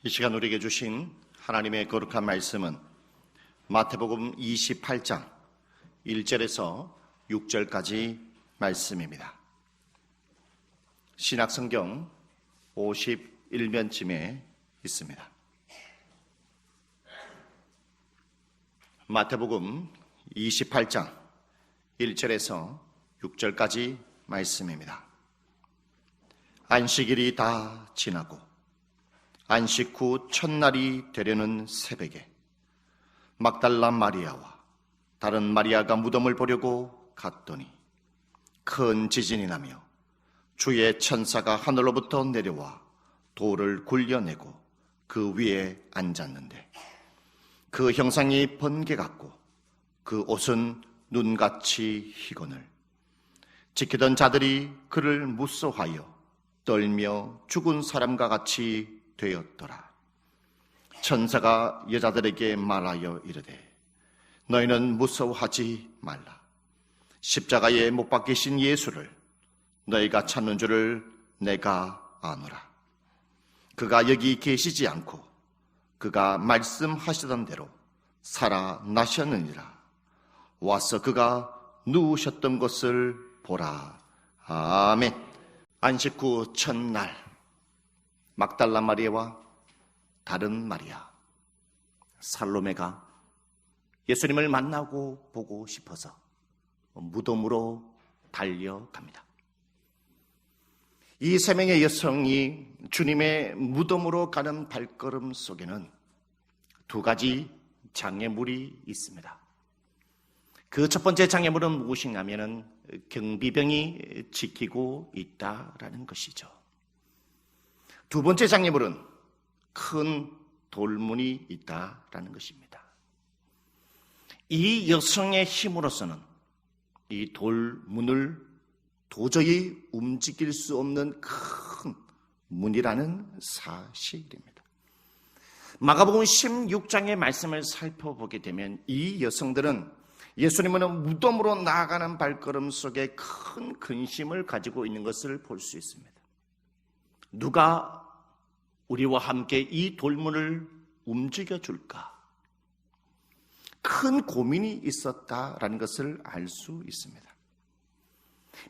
이 시간 우리에게 주신 하나님의 거룩한 말씀은 마태복음 28장 1절에서 6절까지 말씀입니다. 신약성경 51면쯤에 있습니다. 마태복음 28장 1절에서 6절까지 말씀입니다. 안식일이 다 지나고 안식 후 첫날이 되려는 새벽에 막달라 마리아와 다른 마리아가 무덤을 보려고 갔더니 큰 지진이 나며 주의 천사가 하늘로부터 내려와 돌을 굴려내고 그 위에 앉았는데 그 형상이 번개 같고 그 옷은 눈같이 희거늘 지키던 자들이 그를 무서워하여 떨며 죽은 사람과 같이 되었더라. 천사가 여자들에게 말하여 이르되 너희는 무서워하지 말라. 십자가에 못 박히신 예수를 너희가 찾는 줄을 내가 아노라. 그가 여기 계시지 않고 그가 말씀하시던 대로 살아나셨느니라. 와서 그가 누우셨던 것을 보라. 아멘. 안식 후 첫날 막달라 마리아와 다른 마리아 살로메가 예수님을 만나고 보고 싶어서 무덤으로 달려갑니다. 이 세 명의 여성이 주님의 무덤으로 가는 발걸음 속에는 두 가지 장애물이 있습니다. 그 첫 번째 장애물은 무엇이냐면은 경비병이 지키고 있다라는 것이죠. 두 번째 장애물은 큰 돌문이 있다라는 것입니다. 이 여성의 힘으로서는 이 돌문을 도저히 움직일 수 없는 큰 문이라는 사실입니다. 마가복음 16장의 말씀을 살펴보게 되면 이 여성들은 예수님은 무덤으로 나아가는 발걸음 속에 큰 근심을 가지고 있는 것을 볼 수 있습니다. 누가 우리와 함께 이 돌문을 움직여 줄까? 큰 고민이 있었다라는 것을 알 수 있습니다.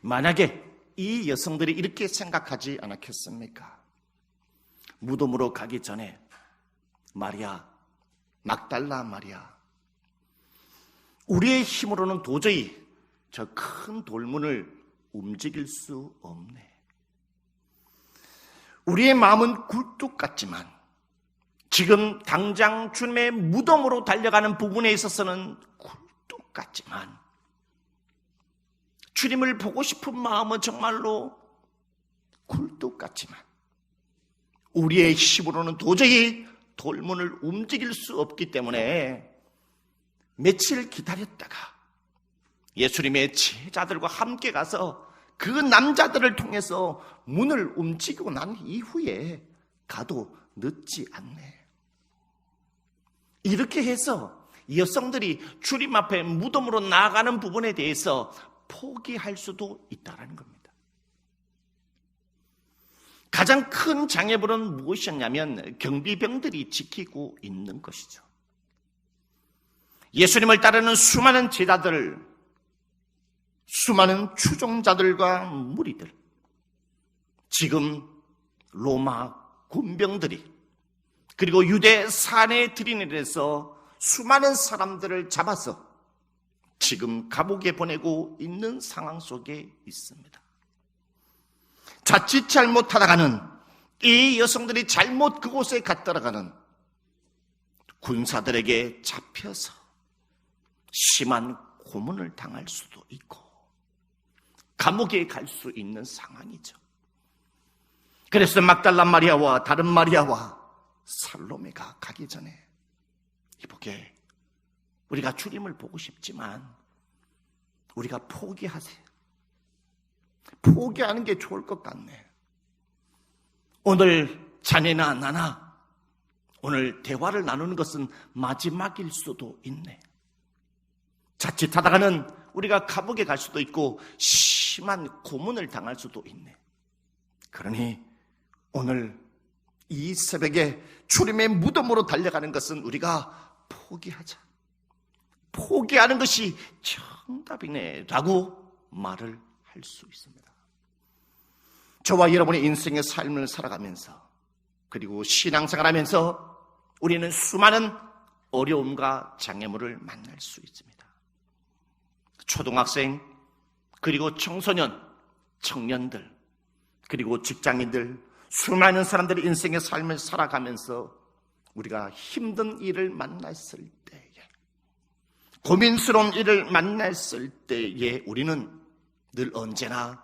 만약에 이 여성들이 이렇게 생각하지 않았겠습니까? 무덤으로 가기 전에 마리아, 막달라 마리아, 우리의 힘으로는 도저히 저 큰 돌문을 움직일 수 없네. 우리의 마음은 굴뚝 같지만 지금 당장 주님의 무덤으로 달려가는 부분에 있어서는 굴뚝 같지만 주님을 보고 싶은 마음은 정말로 굴뚝 같지만 우리의 힘으로는 도저히 돌문을 움직일 수 없기 때문에 며칠 기다렸다가 예수님의 제자들과 함께 가서 그 남자들을 통해서 문을 움직이고 난 이후에 가도 늦지 않네. 이렇게 해서 여성들이 주님 앞에 무덤으로 나아가는 부분에 대해서 포기할 수도 있다는 겁니다. 가장 큰 장애물은 무엇이었냐면 경비병들이 지키고 있는 것이죠. 예수님을 따르는 수많은 제자들, 수많은 추종자들과 무리들, 지금 로마 군병들이 그리고 유대 산에 들이내려서 수많은 사람들을 잡아서 지금 감옥에 보내고 있는 상황 속에 있습니다. 자칫 잘못하다가는 이 여성들이 잘못 그곳에 갔다가는 군사들에게 잡혀서 심한 고문을 당할 수도 있고 감옥에 갈 수 있는 상황이죠. 그래서 막달라 마리아와 다른 마리아와 살로메가 가기 전에 이보게 우리가 주님을 보고 싶지만 우리가 포기하세요. 포기하는 게 좋을 것 같네. 오늘 자네나 나나 오늘 대화를 나누는 것은 마지막일 수도 있네. 자칫하다가는 우리가 감옥에 갈 수도 있고 심한 고문을 당할 수도 있네. 그러니 오늘 이 새벽에 주님의 무덤으로 달려가는 것은 우리가 포기하자. 포기하는 것이 정답이네 라고 말을 할 수 있습니다. 저와 여러분의 인생의 삶을 살아가면서 그리고 신앙생활하면서 우리는 수많은 어려움과 장애물을 만날 수 있습니다. 초등학생, 그리고 청소년, 청년들, 그리고 직장인들, 수많은 사람들이 인생의 삶을 살아가면서 우리가 힘든 일을 만났을 때에, 고민스러운 일을 만났을 때에 우리는 늘 언제나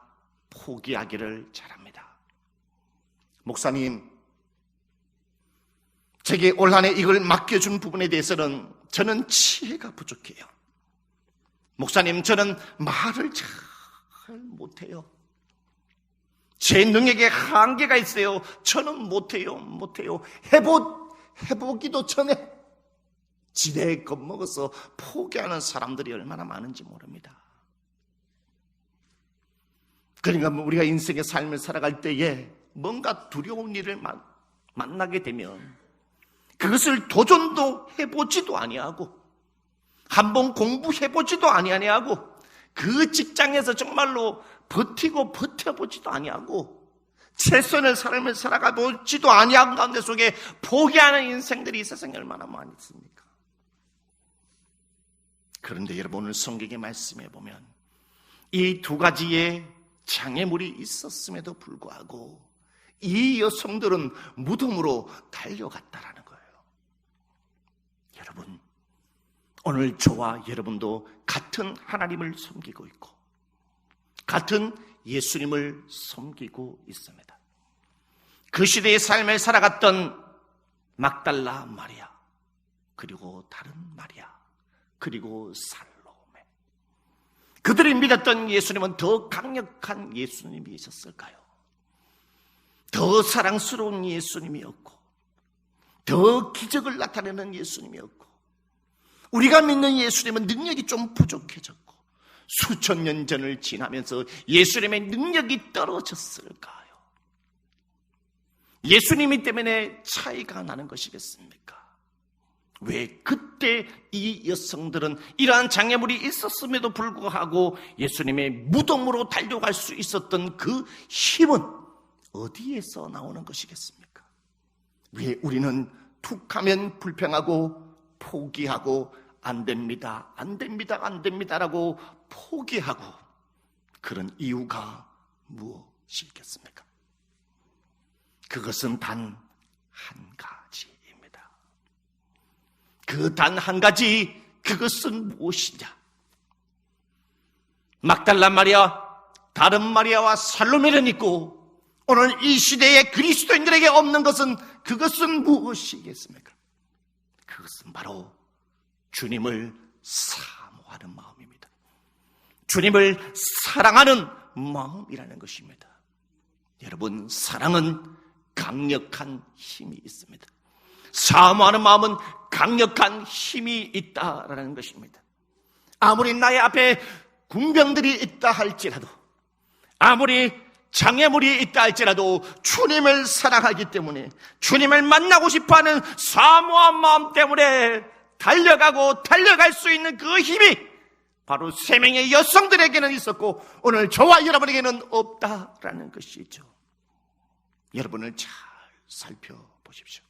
포기하기를 잘합니다. 목사님, 제게 올 한 해 이걸 맡겨준 부분에 대해서는 저는 지혜가 부족해요. 목사님, 저는 말을 잘 못해요. 제 능력에 한계가 있어요. 저는 못해요. 해보기도 전에 지레 겁먹어서 포기하는 사람들이 얼마나 많은지 모릅니다. 그러니까 우리가 인생의 삶을 살아갈 때에 뭔가 두려운 일을 만나게 되면 그것을 도전도 해보지도 아니하고 한번 공부해보지도 아니하고 그 직장에서 정말로 버텨보지도 아니하고 최선의 삶을 살아가보지도 아니한 가운데 속에 포기하는 인생들이 이 세상에 얼마나 많이 있습니까? 그런데 여러분, 오늘 성경의 말씀에 보면 이 두 가지의 장애물이 있었음에도 불구하고 이 여성들은 무덤으로 달려갔다라는 거예요. 여러분, 오늘 저와 여러분도 같은 하나님을 섬기고 있고 같은 예수님을 섬기고 있습니다. 그 시대의 삶을 살아갔던 막달라 마리아, 그리고 다른 마리아, 그리고 살로메, 그들이 믿었던 예수님은 더 강력한 예수님이셨을까요? 더 사랑스러운 예수님이었고 더 기적을 나타내는 예수님이었고, 우리가 믿는 예수님은 능력이 좀 부족해졌고 수천 년 전을 지나면서 예수님의 능력이 떨어졌을까요? 예수님이 때문에 차이가 나는 것이겠습니까? 왜 그때 이 여성들은 이러한 장애물이 있었음에도 불구하고 예수님의 무덤으로 달려갈 수 있었던 그 힘은 어디에서 나오는 것이겠습니까? 왜 우리는 툭하면 불평하고 포기하고 안 됩니다라고 포기하고 그런 이유가 무엇이겠습니까? 그것은 단 한 가지입니다. 그 단 한 가지, 그것은 무엇이냐? 막달라 마리아, 다른 마리아와 살로메는 있고 오늘 이 시대의 그리스도인들에게 없는 것은, 그것은 무엇이겠습니까? 그것은 바로 주님을 사모하는 마음입니다. 주님을 사랑하는 마음이라는 것입니다. 여러분, 사랑은 강력한 힘이 있습니다. 사모하는 마음은 강력한 힘이 있다라는 것입니다. 아무리 나의 앞에 군병들이 있다 할지라도, 아무리 장애물이 있다 할지라도 주님을 사랑하기 때문에, 주님을 만나고 싶어하는 사모한 마음 때문에 달려가고 달려갈 수 있는 그 힘이 바로 세 명의 여성들에게는 있었고 오늘 저와 여러분에게는 없다라는 것이죠. 여러분을 잘 살펴보십시오.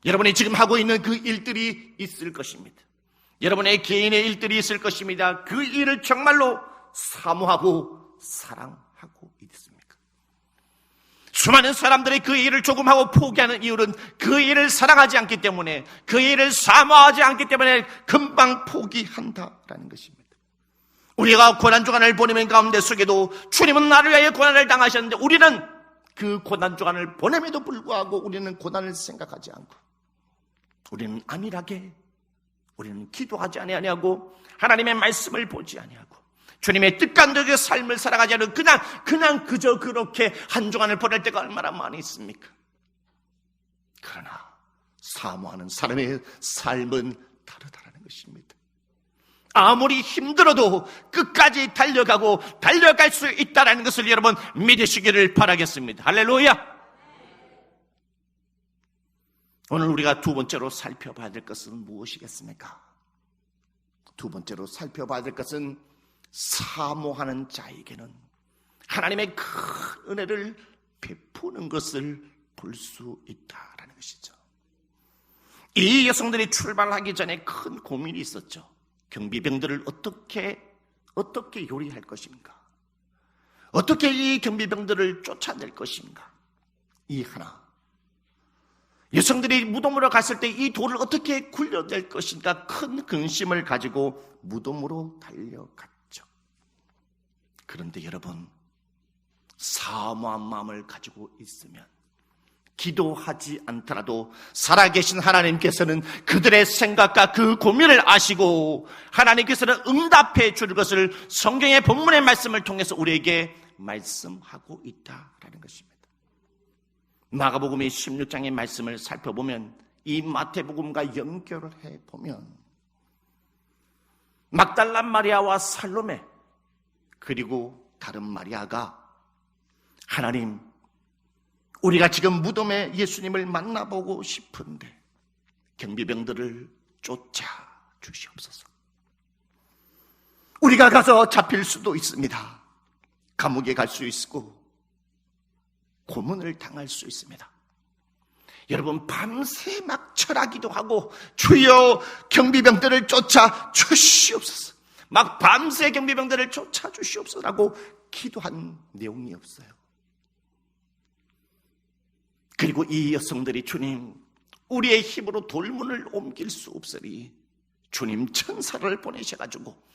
여러분이 지금 하고 있는 그 일들이 있을 것입니다. 여러분의 개인의 일들이 있을 것입니다. 그 일을 정말로 사모하고 사랑하고 있습니까? 수많은 사람들이 그 일을 조금 하고 포기하는 이유는 그 일을 사랑하지 않기 때문에, 그 일을 사모하지 않기 때문에 금방 포기한다라는 것입니다. 우리가 고난주간을 보내는 가운데 속에도 주님은 나를 위하여 고난을 당하셨는데 우리는 그 고난주간을 보냄에도 불구하고 우리는 고난을 생각하지 않고, 우리는 안일하게, 우리는 기도하지 아니하고 하나님의 말씀을 보지 아니하고 주님의 뜻간덕의 삶을 살아가지 않은 그냥 그저 그렇게 한 주간을 보낼 때가 얼마나 많이 있습니까? 그러나 사모하는 사람의 삶은 다르다라는 것입니다. 아무리 힘들어도 끝까지 달려가고 달려갈 수 있다는 것을 여러분 믿으시기를 바라겠습니다. 할렐루야! 오늘 우리가 두 번째로 살펴봐야 될 것은 무엇이겠습니까? 두 번째로 살펴봐야 될 것은 사모하는 자에게는 하나님의 큰 은혜를 베푸는 것을 볼 수 있다라는 것이죠. 이 여성들이 출발하기 전에 큰 고민이 있었죠. 경비병들을 어떻게 요리할 것인가? 어떻게 이 경비병들을 쫓아낼 것인가? 이 하나. 여성들이 무덤으로 갔을 때 이 돌을 어떻게 굴려낼 것인가? 큰 근심을 가지고 무덤으로 달려갔죠. 그런데 여러분, 사모한 마음을 가지고 있으면 기도하지 않더라도 살아계신 하나님께서는 그들의 생각과 그 고민을 아시고 하나님께서는 응답해 줄 것을 성경의 본문의 말씀을 통해서 우리에게 말씀하고 있다라는 것입니다. 마가복음의 16장의 말씀을 살펴보면 이 마태복음과 연결을 해보면 막달라 마리아와 살로메 그리고 다른 마리아가 하나님, 우리가 지금 무덤에 예수님을 만나보고 싶은데 경비병들을 쫓아 주시옵소서. 우리가 가서 잡힐 수도 있습니다. 감옥에 갈 수 있고 고문을 당할 수 있습니다. 여러분, 밤새 막 철하기도 하고 주여 경비병들을 쫓아 주시옵소서, 막 밤새 경비병들을 쫓아 주시옵소서라고 기도한 내용이 없어요. 그리고 이 여성들이 주님, 우리의 힘으로 돌문을 옮길 수 없으니 주님 천사를 보내셔가지고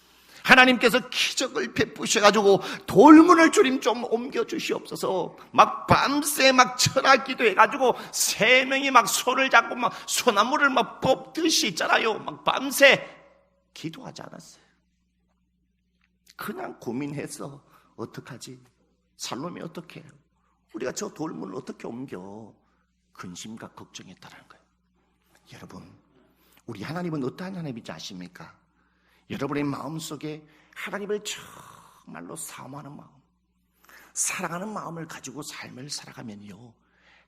하나님께서 기적을 베푸셔가지고 돌문을 주님 좀 옮겨주시옵소서. 막 밤새 막 철학기도 해가지고 세 명이 막 손을 잡고 막 소나무를 막 뽑듯이 있잖아요. 막 밤새 기도하지 않았어요. 그냥 고민해서 어떡하지? 살롬이 어떻게 해요? 우리가 저 돌문을 어떻게 옮겨? 근심과 걱정했다는 거예요. 여러분, 우리 하나님은 어떠한 하나님인지 아십니까? 여러분의 마음속에 하나님을 정말로 사모하는 마음, 사랑하는 마음을 가지고 삶을 살아가면요,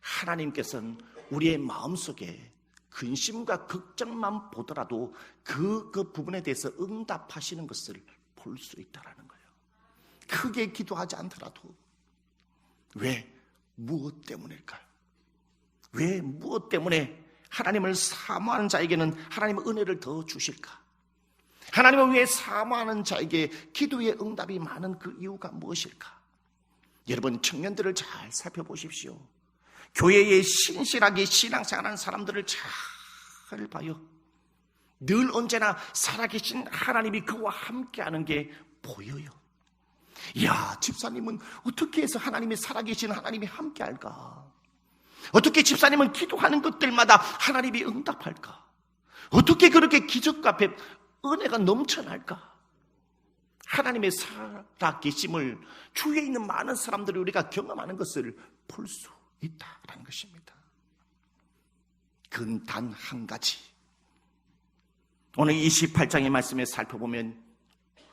하나님께서는 우리의 마음속에 근심과 걱정만 보더라도 그 부분에 대해서 응답하시는 것을 볼 수 있다는 거예요. 크게 기도하지 않더라도. 왜? 무엇 때문일까요? 왜? 무엇 때문에 하나님을 사모하는 자에게는 하나님의 은혜를 더 주실까? 하나님을 위해 사모하는 자에게 기도의 응답이 많은 그 이유가 무엇일까? 여러분, 청년들을 잘 살펴보십시오. 교회에 신실하게 신앙생활하는 사람들을 잘 봐요. 늘 언제나 살아계신 하나님이 그와 함께하는 게 보여요. 이야, 집사님은 어떻게 해서 하나님이 살아계신 하나님이 함께할까? 어떻게 집사님은 기도하는 것들마다 하나님이 응답할까? 어떻게 그렇게 기적과 은혜가 넘쳐날까? 하나님의 살아계심을 주위에 있는 많은 사람들이 우리가 경험하는 것을 볼 수 있다는 것입니다. 그건 단 한 가지. 오늘 28장의 말씀에 살펴보면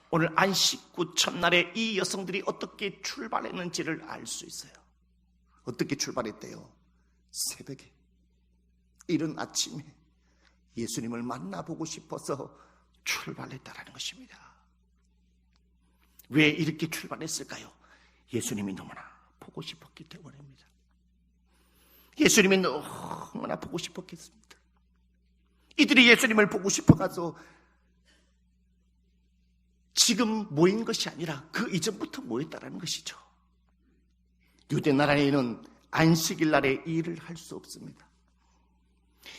오늘 안식구 첫날에 이 여성들이 어떻게 출발했는지를 알 수 있어요. 어떻게 출발했대요? 새벽에, 이른 아침에 예수님을 만나보고 싶어서 출발했다라는 것입니다. 왜 이렇게 출발했을까요? 예수님이 너무나 보고 싶었기 때문입니다. 예수님이 너무나 보고 싶었겠습니다. 이들이 예수님을 보고 싶어가서 지금 모인 것이 아니라 그 이전부터 모였다라는 것이죠. 유대 나라에는 안식일 날에 일을 할 수 없습니다.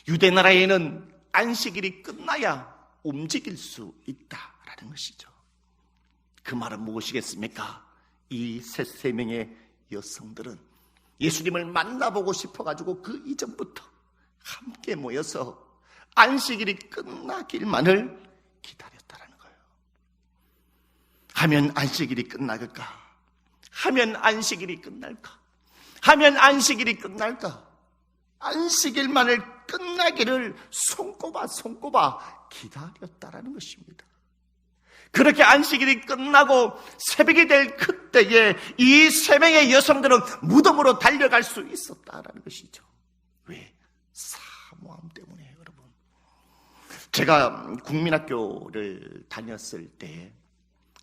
유대 나라에는 안식일이 끝나야 움직일 수 있다라는 것이죠. 그 말은 무엇이겠습니까? 이 세 명의 여성들은 예수님을 만나보고 싶어가지고 그 이전부터 함께 모여서 안식일이 끝나길만을 기다렸다라는 거예요. 하면 안식일이 끝날까? 하면 안식일이 끝날까? 하면 안식일이 끝날까? 안식일만을 끝나기를 손꼽아 기다렸다라는 것입니다. 그렇게 안식일이 끝나고 새벽이 될 그때에 이 세 명의 여성들은 무덤으로 달려갈 수 있었다라는 것이죠. 왜? 사모하는 제가 국민학교를 다녔을 때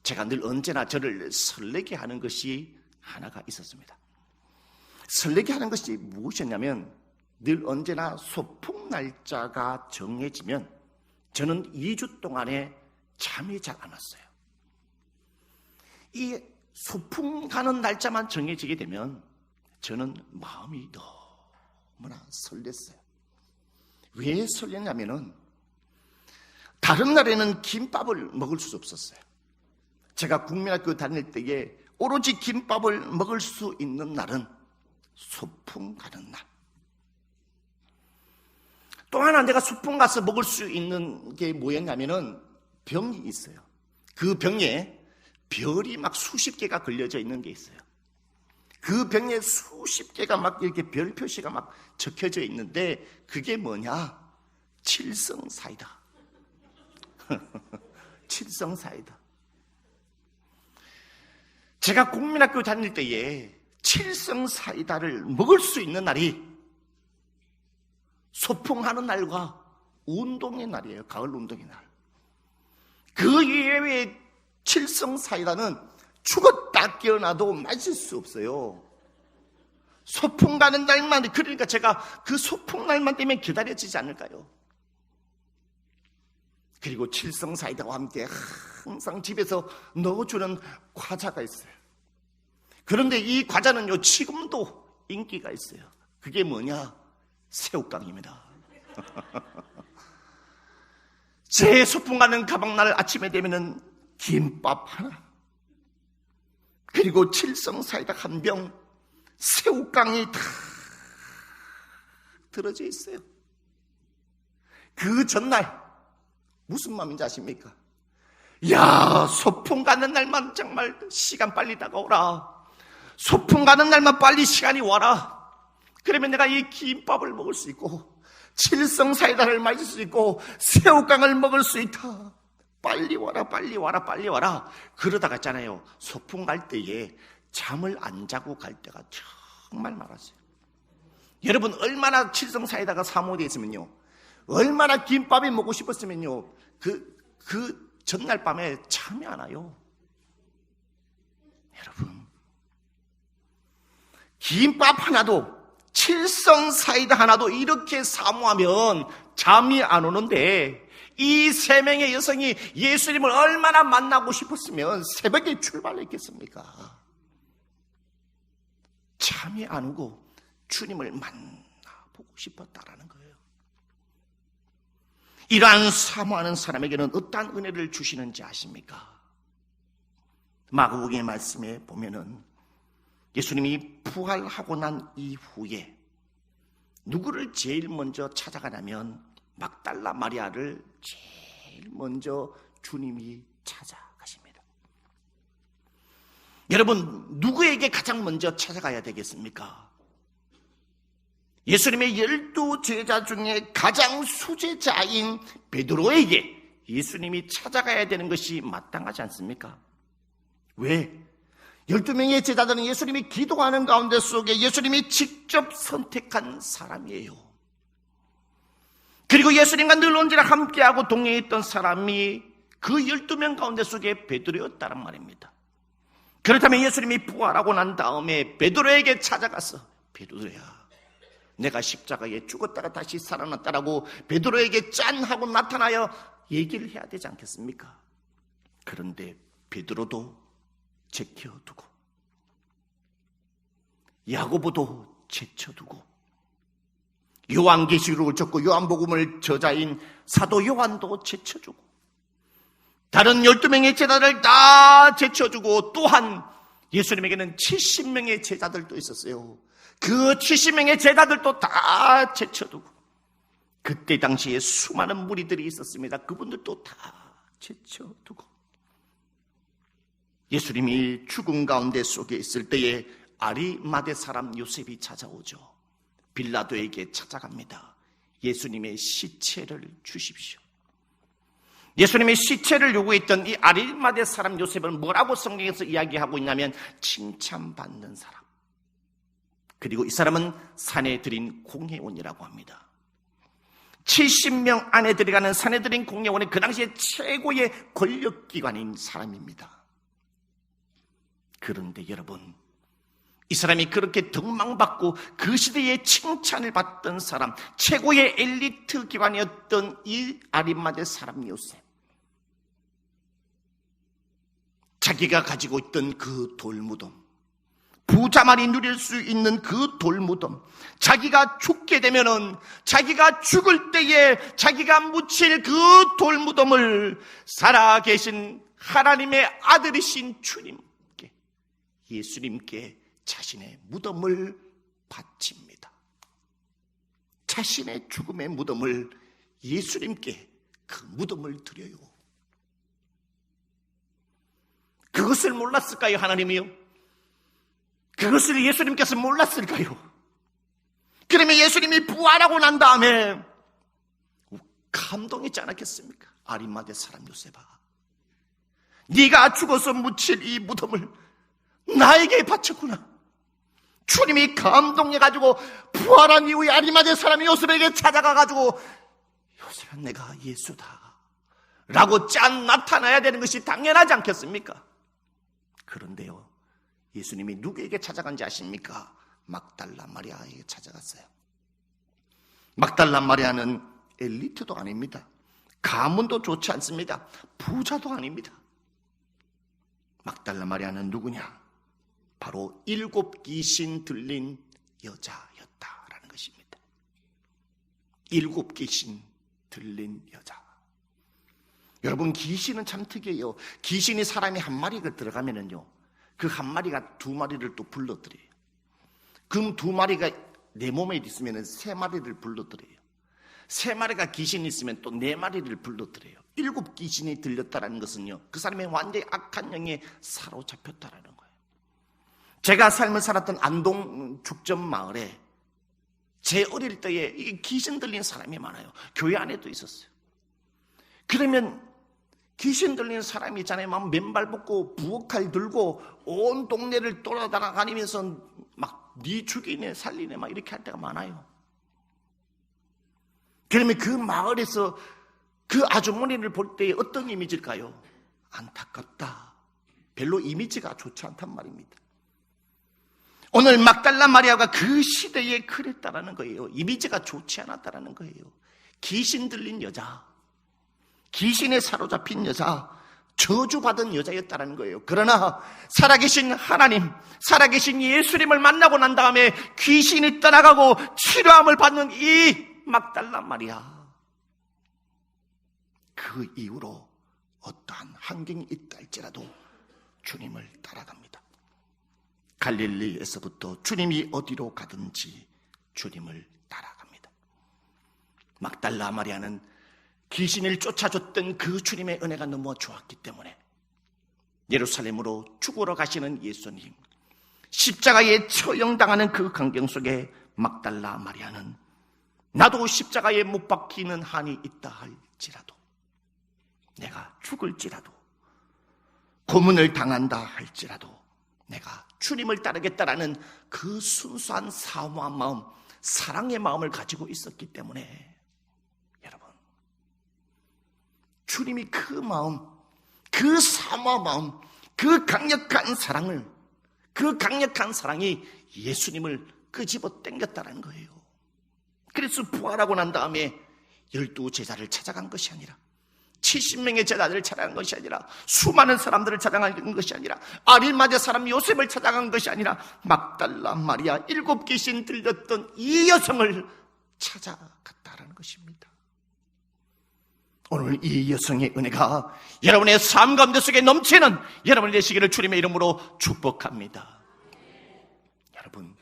제가 늘 언제나 저를 설레게 하는 것이 하나가 있었습니다. 설레게 하는 것이 무엇이었냐면 늘 언제나 소풍 날짜가 정해지면 저는 2주 동안에 잠이 잘 안 왔어요. 이 소풍 가는 날짜만 정해지게 되면 저는 마음이 너무나 설렜어요. 왜 설렜냐면은 다른 날에는 김밥을 먹을 수 없었어요. 제가 국민학교 다닐 때에 오로지 김밥을 먹을 수 있는 날은 소풍 가는 날. 또 하나 내가 소풍 가서 먹을 수 있는 게 뭐였냐면은 병이 있어요. 그 병에 별이 막 수십 개가 걸려져 있는 게 있어요. 그 병에 수십 개가 막 이렇게 별 표시가 막 적혀져 있는데 그게 뭐냐? 칠성사이다. 칠성사이다. 제가 국민학교 다닐 때에 칠성사이다를 먹을 수 있는 날이 소풍하는 날과 운동의 날이에요. 가을 운동의 날. 그 이외에 칠성사이다는 죽었다 깨어나도 마실 수 없어요. 소풍 가는 날만, 그러니까 제가 그 소풍 날만 되면 기다려지지 않을까요? 그리고 칠성사이다와 함께 항상 집에서 넣어주는 과자가 있어요. 그런데 이 과자는요, 지금도 인기가 있어요. 그게 뭐냐? 새우깡입니다. 제 소풍 가는 가방날 아침에 되면은 김밥 하나, 그리고 칠성사이다 한 병, 새우깡이 다 들어져 있어요. 그 전날 무슨 마음인지 아십니까? 야, 소풍 가는 날만 정말 시간 빨리 다가오라. 소풍 가는 날만 빨리 시간이 와라. 그러면 내가 이 김밥을 먹을 수 있고 칠성사이다를 마실 수 있고 새우깡을 먹을 수 있다. 빨리 와라, 빨리 와라, 빨리 와라. 그러다가 있잖아요, 소풍 갈 때에 잠을 안 자고 갈 때가 정말 많았어요. 여러분, 얼마나 칠성사이다가 사모되어 있으면요, 얼마나 김밥이 먹고 싶었으면요, 그 전날 밤에 잠이 안 와요. 여러분, 김밥 하나도 칠성사이다 하나도 이렇게 사모하면 잠이 안 오는데, 이 세 명의 여성이 예수님을 얼마나 만나고 싶었으면 새벽에 출발했겠습니까? 잠이 안 오고 주님을 만나보고 싶었다라는 거예요. 이러한 사모하는 사람에게는 어떠한 은혜를 주시는지 아십니까? 마가복음의 말씀에 보면은 예수님이 부활하고 난 이후에 누구를 제일 먼저 찾아가냐면 막달라 마리아를 제일 먼저 주님이 찾아가십니다. 여러분, 누구에게 가장 먼저 찾아가야 되겠습니까? 예수님의 12 제자 중에 가장 수제자인 베드로에게 예수님이 찾아가야 되는 것이 마땅하지 않습니까? 왜? 12명의 제자들은 예수님이 기도하는 가운데 속에 예수님이 직접 선택한 사람이에요. 그리고 예수님과 늘 언제나 함께하고 동행했던 사람이 그 12명 가운데 속에 베드로였다는 말입니다. 그렇다면 예수님이 부활하고 난 다음에 베드로에게 찾아가서, 베드로야, 내가 십자가에 죽었다가 다시 살아났다라고 베드로에게 짠 하고 나타나여 얘기를 해야 되지 않겠습니까? 그런데 베드로도 제쳐두고 야고보도 제쳐두고 요한계시록을 적고 요한복음을 저자인 사도 요한도 제쳐주고 다른 12명의 제자들 다 제쳐주고 또한 예수님에게는 70명의 제자들도 있었어요. 그 70명의 제자들도 다 제쳐두고 그때 당시에 수많은 무리들이 있었습니다. 그분들도 다 제쳐두고 예수님이 죽음 가운데 속에 있을 때에 아리마대 사람 요셉이 찾아오죠. 빌라도에게 찾아갑니다. 예수님의 시체를 주십시오. 예수님의 시체를 요구했던 이 아리마대 사람 요셉은 뭐라고 성경에서 이야기하고 있냐면 칭찬받는 사람. 그리고 이 사람은 산에 들인 공회원이라고 합니다. 70명 안에 들어가는 산헤드린 공회원의 그 당시에 최고의 권력기관인 사람입니다. 그런데 여러분, 이 사람이 그렇게 덕망받고 그 시대에 칭찬을 받던 사람, 최고의 엘리트 기관이었던 이 아리마대 사람 요셉, 자기가 가지고 있던 그 돌무덤, 부자만이 누릴 수 있는 그 돌무덤, 자기가 죽게 되면은, 자기가 죽을 때에 자기가 묻힐 그 돌무덤을 살아계신 하나님의 아들이신 주님께, 예수님께 자신의 무덤을 바칩니다. 자신의 죽음의 무덤을 예수님께 그 무덤을 드려요. 그것을 몰랐을까요, 하나님이요? 그것을 예수님께서 몰랐을까요? 그러면 예수님이 부활하고 난 다음에 감동했지 않았겠습니까? 아리마대 사람 요셉아, 네가 죽어서 묻힐 이 무덤을 나에게 바쳤구나. 주님이 감동해가지고 부활한 이후에 아리마대 사람이 요셉에게 찾아가가지고, 요셉아, 내가 예수다 라고 짠 나타나야 되는 것이 당연하지 않겠습니까? 그런데요, 예수님이 누구에게 찾아간지 아십니까? 막달라 마리아에게 찾아갔어요. 막달라 마리아는 엘리트도 아닙니다. 가문도 좋지 않습니다. 부자도 아닙니다. 막달라 마리아는 누구냐? 바로 7 귀신 들린 여자였다라는 것입니다. 7 귀신 들린 여자. 여러분, 귀신은 참 특이해요. 귀신이 사람이 한 마리가 들어가면은요, 그 한 마리가 2마리를 또 불러들여요. 금 2마리가 내 몸에 있으면 3마리를 불러들여요. 3마리가 귀신이 있으면 또 4마리를 불러들여요. 7 귀신이 들렸다는 것은요, 그 사람의 완전히 악한 영에 사로잡혔다라는 거예요. 제가 삶을 살았던 안동 죽전 마을에 제 어릴 때에 귀신 들린 사람이 많아요. 교회 안에도 있었어요. 그러면 귀신 들린 사람이 있잖아요. 막 맨발 벗고 부엌칼 들고 온 동네를 돌아다니면서 막 네 죽이네 살리네 막 이렇게 할 때가 많아요. 그러면 그 마을에서 그 아주머니를 볼 때 어떤 이미지일까요? 안타깝다. 별로 이미지가 좋지 않단 말입니다. 오늘 막달라 마리아가 그 시대에 그랬다라는 거예요. 이미지가 좋지 않았다라는 거예요. 귀신 들린 여자, 귀신에 사로잡힌 여자, 저주받은 여자였다는 거예요. 그러나 살아계신 하나님, 살아계신 예수님을 만나고 난 다음에 귀신이 떠나가고 치료함을 받는 이 막달라 마리아, 그 이후로 어떠한 환경이 있다 할지라도 주님을 따라갑니다. 갈릴리에서부터 주님이 어디로 가든지 주님을 따라갑니다. 막달라 마리아는 귀신을 쫓아줬던 그 주님의 은혜가 너무 좋았기 때문에 예루살렘으로 죽으러 가시는 예수님, 십자가에 처형당하는 그 광경 속에 막달라 마리아는 나도 십자가에 못 박히는 한이 있다 할지라도, 내가 죽을지라도, 고문을 당한다 할지라도 내가 주님을 따르겠다라는 그 순수한 사모한 마음, 사랑의 마음을 가지고 있었기 때문에 여러분, 주님이 그 마음, 그 사모한 마음, 그 강력한 사랑을, 그 강력한 사랑이 예수님을 끄집어 당겼다는 거예요. 그래서 부활하고 난 다음에 12 제자를 찾아간 것이 아니라, 70명의 제자들을 찾아간 것이 아니라, 수많은 사람들을 찾아간 것이 아니라, 아리마대 사람 요셉을 찾아간 것이 아니라, 막달라 마리아 7 귀신 들렸던 이 여성을 찾아갔다라는 것입니다. 오늘 이 여성의 은혜가 여러분의 삶 가운데 속에 넘치는 여러분이 되시기를 주님의 이름으로 축복합니다. 여러분,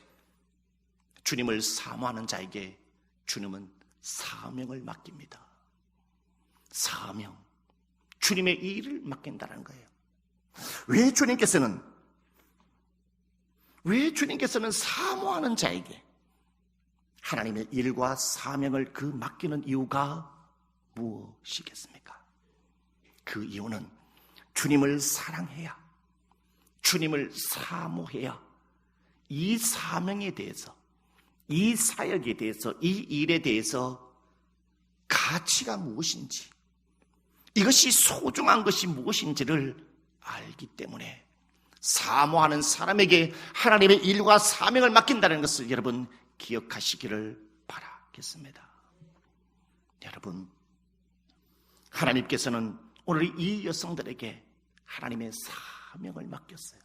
주님을 사모하는 자에게 주님은 사명을 맡깁니다. 사명, 주님의 일을 맡긴다는 거예요. 왜 주님께서는 사모하는 자에게 하나님의 일과 사명을 그 맡기는 이유가 무엇이겠습니까? 그 이유는 주님을 사랑해야, 주님을 사모해야 이 사명에 대해서, 이 사역에 대해서, 이 일에 대해서 가치가 무엇인지, 이것이 소중한 것이 무엇인지를 알기 때문에 사모하는 사람에게 하나님의 일과 사명을 맡긴다는 것을 여러분 기억하시기를 바라겠습니다. 여러분, 하나님께서는 오늘 이 여성들에게 하나님의 사명을 맡겼어요.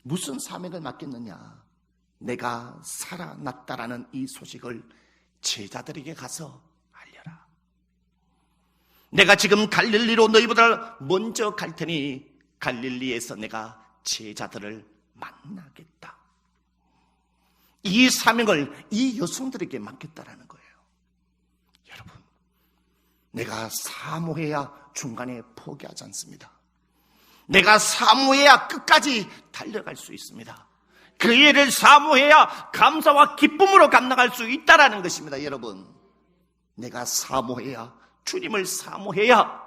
무슨 사명을 맡겼느냐? 내가 살아났다라는 이 소식을 제자들에게 가서 알려라. 내가 지금 갈릴리로 너희보다 먼저 갈 테니 갈릴리에서 내가 제자들을 만나겠다. 이 사명을 이 여성들에게 맡겼다라는 거예요. 여러분, 내가 사모해야 중간에 포기하지 않습니다. 내가 사모해야 끝까지 달려갈 수 있습니다. 그 일을 사모해야 감사와 기쁨으로 감당할 수 있다라는 것입니다. 여러분, 내가 사모해야, 주님을 사모해야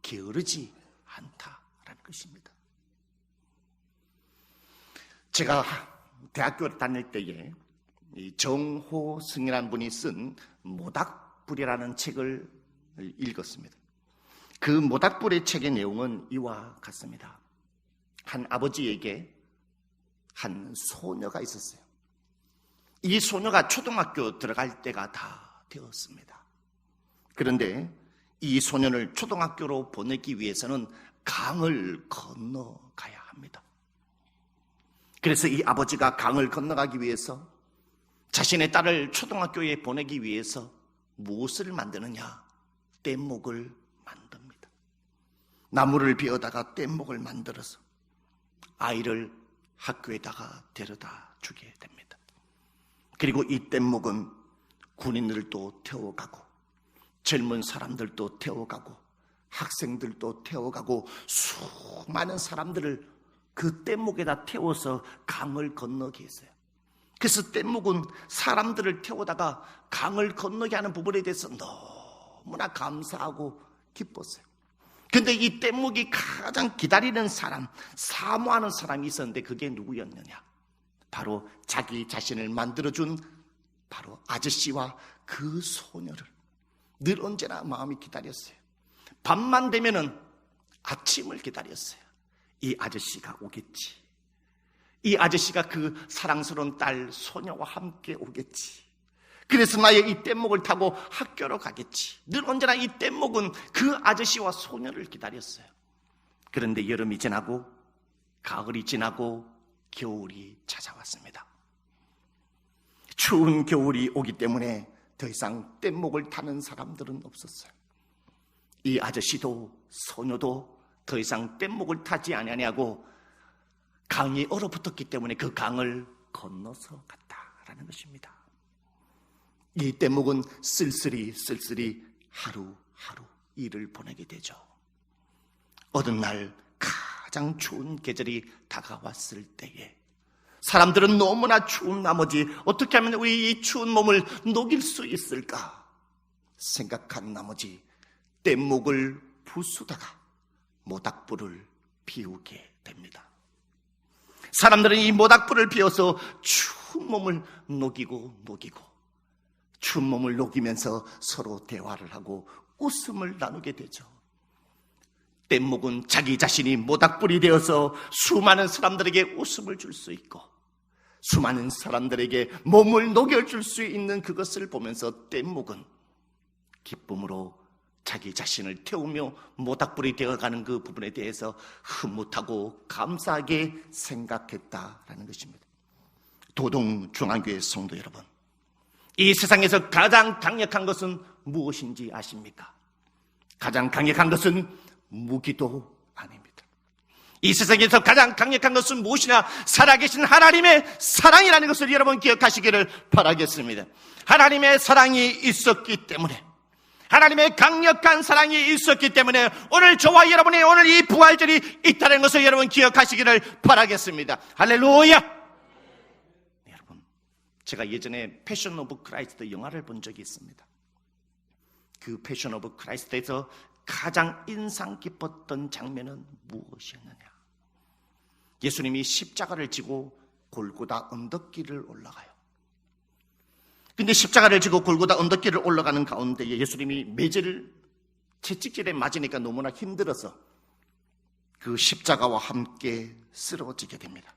게으르지 않다라는 것입니다. 제가 대학교를 다닐 때에 정호승이라는 분이 쓴 모닥불이라는 책을 읽었습니다. 그 모닥불의 책의 내용은 이와 같습니다. 한 아버지에게 한 소녀가 있었어요. 이 소녀가 초등학교 들어갈 때가 다 되었습니다. 그런데 이 소년을 초등학교로 보내기 위해서는 강을 건너가야 합니다. 그래서 이 아버지가 강을 건너가기 위해서 자신의 딸을 초등학교에 보내기 위해서 무엇을 만드느냐? 뗏목을 만듭니다. 나무를 베어다가 뗏목을 만들어서 아이를 학교에다가 데려다 주게 됩니다. 그리고 이 뗏목은 군인들도 태워가고 젊은 사람들도 태워가고 학생들도 태워가고 수많은 사람들을 그 뗏목에다 태워서 강을 건너게 했어요. 그래서 뗏목은 사람들을 태우다가 강을 건너게 하는 부분에 대해서 너무나 감사하고 기뻤어요. 근데 이 뗏목이 가장 기다리는 사람, 사모하는 사람이 있었는데 그게 누구였느냐? 바로 자기 자신을 만들어준 바로 아저씨와 그 소녀를 늘 언제나 마음이 기다렸어요. 밤만 되면은 아침을 기다렸어요. 이 아저씨가 오겠지. 이 아저씨가 그 사랑스러운 딸 소녀와 함께 오겠지. 그래서 나의 이 뗏목을 타고 학교로 가겠지. 늘 언제나 이 뗏목은 그 아저씨와 소녀를 기다렸어요. 그런데 여름이 지나고 가을이 지나고 겨울이 찾아왔습니다. 추운 겨울이 오기 때문에 더 이상 뗏목을 타는 사람들은 없었어요. 이 아저씨도 소녀도 더 이상 뗏목을 타지 아니하냐고 강이 얼어붙었기 때문에 그 강을 건너서 갔다라는 것입니다. 이 뗏목은 쓸쓸히 하루하루 일을 보내게 되죠. 어느 날 가장 추운 계절이 다가왔을 때에 사람들은 너무나 추운 나머지 어떻게 하면 우리 이 추운 몸을 녹일 수 있을까 생각한 나머지 뗏목을 부수다가 모닥불을 피우게 됩니다. 사람들은 이 모닥불을 피워서 추운 몸을 녹이고 추운 몸을 녹이면서 서로 대화를 하고 웃음을 나누게 되죠. 뗏목은 자기 자신이 모닥불이 되어서 수많은 사람들에게 웃음을 줄 수 있고 수많은 사람들에게 몸을 녹여줄 수 있는 그것을 보면서 뗏목은 기쁨으로 자기 자신을 태우며 모닥불이 되어가는 그 부분에 대해서 흐뭇하고 감사하게 생각했다라는 것입니다. 도동중앙교회 성도 여러분, 이 세상에서 가장 강력한 것은 무엇인지 아십니까? 가장 강력한 것은 무기도 아닙니다. 이 세상에서 가장 강력한 것은 무엇이냐? 살아계신 하나님의 사랑이라는 것을 여러분 기억하시기를 바라겠습니다. 하나님의 사랑이 있었기 때문에, 하나님의 강력한 사랑이 있었기 때문에 오늘 저와 여러분의 오늘 이 부활절이 있다는 것을 여러분 기억하시기를 바라겠습니다. 할렐루야! 여러분, 제가 예전에 패션 오브 크라이스트 영화를 본 적이 있습니다. 그 패션 오브 크라이스트에서 가장 인상 깊었던 장면은 무엇이었느냐? 예수님이 십자가를 지고 골고다 언덕길을 올라가요. 근데 십자가를 지고 골고다 언덕길을 올라가는 가운데 예수님이 매제를 채찍질에 맞으니까 너무나 힘들어서 그 십자가와 함께 쓰러지게 됩니다.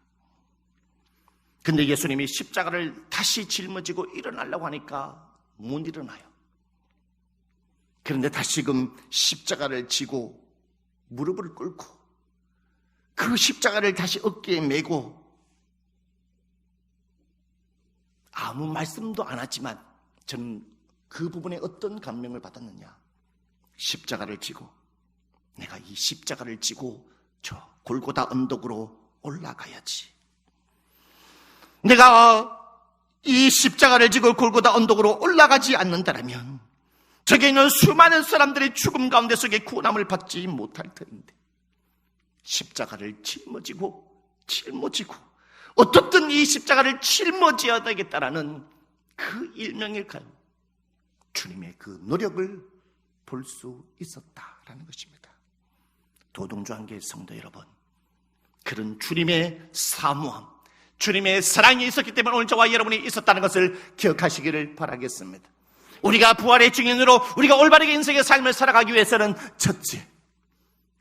근데 예수님이 십자가를 다시 짊어지고 일어나려고 하니까 못 일어나요. 그런데 다시금 십자가를 지고 무릎을 꿇고 그 십자가를 다시 어깨에 메고 아무 말씀도 안 하지만 저는 그 부분에 어떤 감명을 받았느냐. 십자가를 지고 내가 이 십자가를 지고 저 골고다 언덕으로 올라가야지. 내가 이 십자가를 지고 골고다 언덕으로 올라가지 않는다면 저기 있는 수많은 사람들의 죽음 가운데 속에 구원함을 받지 못할 터인데 십자가를 짊어지고 어떻든 이 십자가를 짊어져야 되겠다라는 그 일명일까요? 주님의 그 노력을 볼 수 있었다라는 것입니다. 도동주한교회 성도 여러분, 그런 주님의 사모함, 주님의 사랑이 있었기 때문에 오늘 저와 여러분이 있었다는 것을 기억하시기를 바라겠습니다. 우리가 부활의 증인으로 우리가 올바르게 인생의 삶을 살아가기 위해서는 첫째,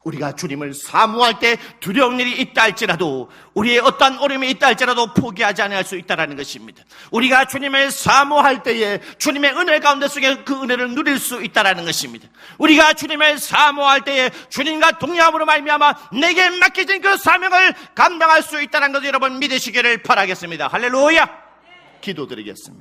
우리가 주님을 사모할 때 두려운 일이 있다 할지라도 우리의 어떠한 어려움이 있다 할지라도 포기하지 않을 수 있다는 것입니다. 우리가 주님을 사모할 때에 주님의 은혜 가운데 속에 그 은혜를 누릴 수 있다는 것입니다. 우리가 주님을 사모할 때에 주님과 동행함으로 말미암아 내게 맡겨진 그 사명을 감당할 수 있다는 것을 여러분 믿으시기를 바라겠습니다. 할렐루야! 기도드리겠습니다.